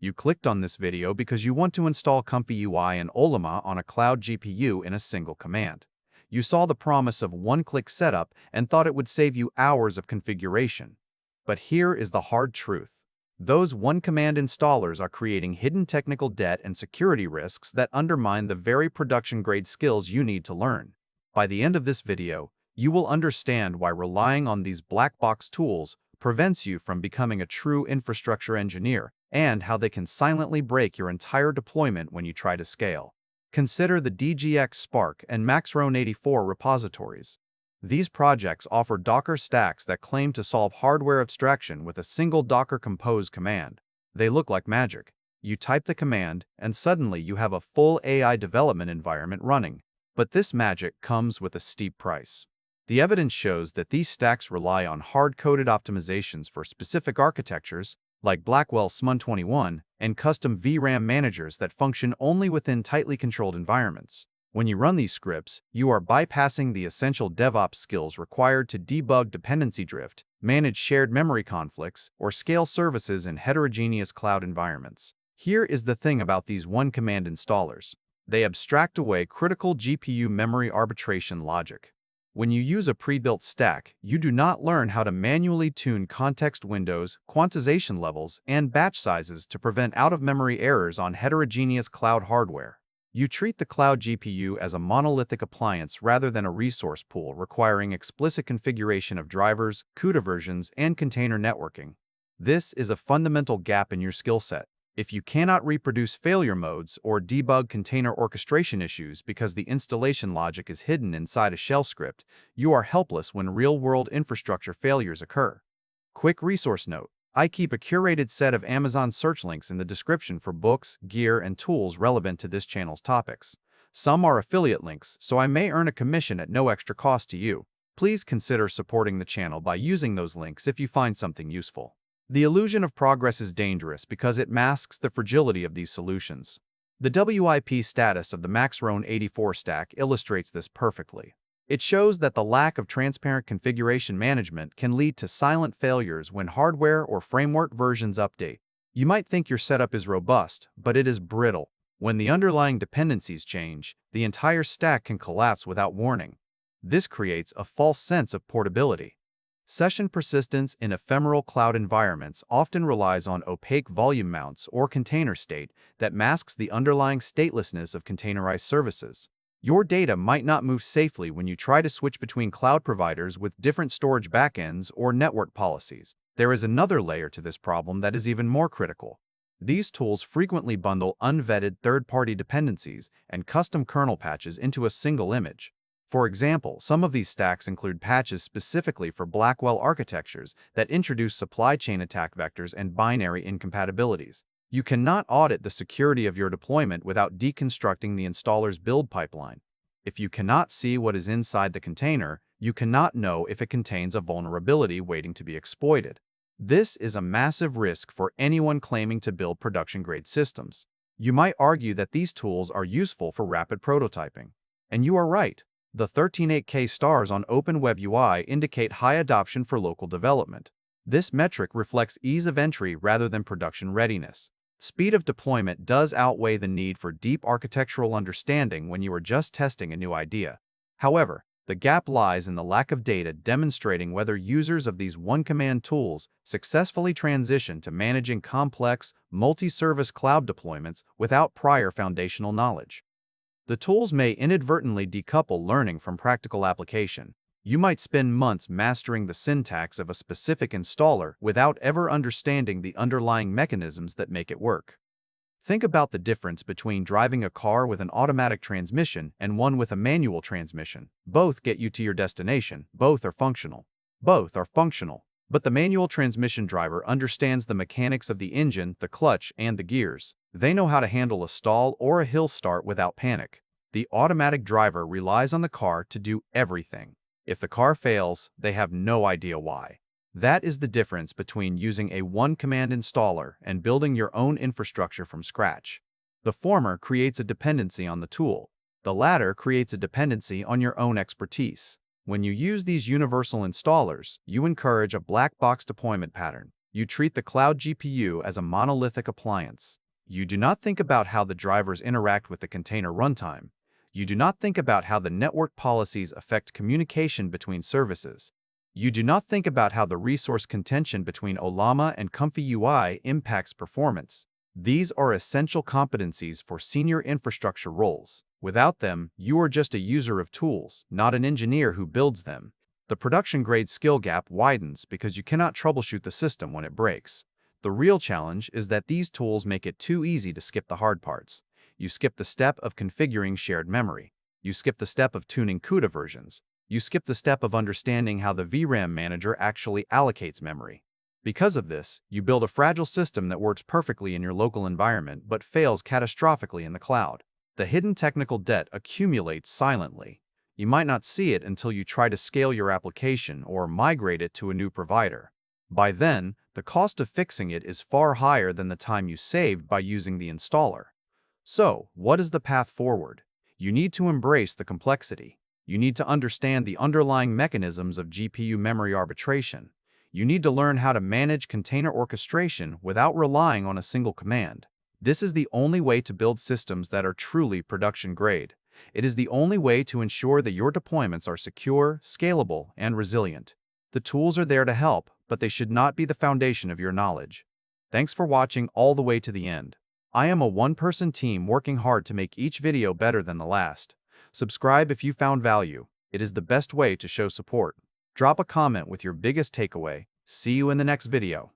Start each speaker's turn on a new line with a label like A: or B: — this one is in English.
A: You clicked on this video because you want to install ComfyUI and Ollama on a cloud GPU in a single command. You saw the promise of one-click setup and thought it would save you hours of configuration. But here is the hard truth. Those one-command installers are creating hidden technical debt and security risks that undermine the very production-grade skills you need to learn. By the end of this video, you will understand why relying on these black box tools prevents you from becoming a true infrastructure engineer and how they can silently break your entire deployment when you try to scale. Consider the DGX Spark and Maxrone84 repositories. These projects offer Docker stacks that claim to solve hardware abstraction with a single Docker Compose command. They look like magic. You type the command, and suddenly you have a full AI development environment running. But this magic comes with a steep price. The evidence shows that these stacks rely on hard-coded optimizations for specific architectures, like Blackwell SMUN21, and custom VRAM managers that function only within tightly controlled environments. When you run these scripts, you are bypassing the essential DevOps skills required to debug dependency drift, manage shared memory conflicts, or scale services in heterogeneous cloud environments. Here is the thing about these one-command installers. They abstract away critical GPU memory arbitration logic. When you use a pre-built stack, you do not learn how to manually tune context windows, quantization levels, and batch sizes to prevent out-of-memory errors on heterogeneous cloud hardware. You treat the cloud GPU as a monolithic appliance rather than a resource pool requiring explicit configuration of drivers, CUDA versions, and container networking. This is a fundamental gap in your skill set. If you cannot reproduce failure modes or debug container orchestration issues because the installation logic is hidden inside a shell script, you are helpless when real-world infrastructure failures occur. Quick resource note: I keep a curated set of Amazon search links in the description for books, gear, and tools relevant to this channel's topics. Some are affiliate links, so I may earn a commission at no extra cost to you. Please consider supporting the channel by using those links if you find something useful. The illusion of progress is dangerous because it masks the fragility of these solutions. The WIP status of the Maxrone84 stack illustrates this perfectly. It shows that the lack of transparent configuration management can lead to silent failures when hardware or framework versions update. You might think your setup is robust, but it is brittle. When the underlying dependencies change, the entire stack can collapse without warning. This creates a false sense of portability. Session persistence in ephemeral cloud environments often relies on opaque volume mounts or container state that masks the underlying statelessness of containerized services. Your data might not move safely when you try to switch between cloud providers with different storage backends or network policies. There is another layer to this problem that is even more critical. These tools frequently bundle unvetted third-party dependencies and custom kernel patches into a single image. For example, some of these stacks include patches specifically for Blackwell architectures that introduce supply chain attack vectors and binary incompatibilities. You cannot audit the security of your deployment without deconstructing the installer's build pipeline. If you cannot see what is inside the container, you cannot know if it contains a vulnerability waiting to be exploited. This is a massive risk for anyone claiming to build production-grade systems. You might argue that these tools are useful for rapid prototyping. And you are right. The 13.8K stars on OpenWebUI indicate high adoption for local development. This metric reflects ease of entry rather than production readiness. Speed of deployment does outweigh the need for deep architectural understanding when you are just testing a new idea. However, the gap lies in the lack of data demonstrating whether users of these one-command tools successfully transition to managing complex, multi-service cloud deployments without prior foundational knowledge. The tools may inadvertently decouple learning from practical application. You might spend months mastering the syntax of a specific installer without ever understanding the underlying mechanisms that make it work. Think about the difference between driving a car with an automatic transmission and one with a manual transmission. Both get you to your destination. Both are functional. But the manual transmission driver understands the mechanics of the engine, the clutch, and the gears. They know how to handle a stall or a hill start without panic. The automatic driver relies on the car to do everything. If the car fails, they have no idea why. That is the difference between using a one-command installer and building your own infrastructure from scratch. The former creates a dependency on the tool. The latter creates a dependency on your own expertise. When you use these universal installers, you encourage a black box deployment pattern. You treat the cloud GPU as a monolithic appliance. You do not think about how the drivers interact with the container runtime. You do not think about how the network policies affect communication between services. You do not think about how the resource contention between Ollama and ComfyUI impacts performance. These are essential competencies for senior infrastructure roles. Without them, you are just a user of tools, not an engineer who builds them. The production-grade skill gap widens because you cannot troubleshoot the system when it breaks. The real challenge is that these tools make it too easy to skip the hard parts. You skip the step of configuring shared memory. You skip the step of tuning CUDA versions. You skip the step of understanding how the VRAM manager actually allocates memory. Because of this, you build a fragile system that works perfectly in your local environment but fails catastrophically in the cloud. The hidden technical debt accumulates silently. You might not see it until you try to scale your application or migrate it to a new provider. By then, the cost of fixing it is far higher than the time you saved by using the installer. So, what is the path forward? You need to embrace the complexity. You need to understand the underlying mechanisms of GPU memory arbitration. You need to learn how to manage container orchestration without relying on a single command. This is the only way to build systems that are truly production-grade. It is the only way to ensure that your deployments are secure, scalable, and resilient. The tools are there to help, but they should not be the foundation of your knowledge. Thanks for watching all the way to the end. I am a one-person team working hard to make each video better than the last. Subscribe if you found value. It is the best way to show support. Drop a comment with your biggest takeaway. See you in the next video.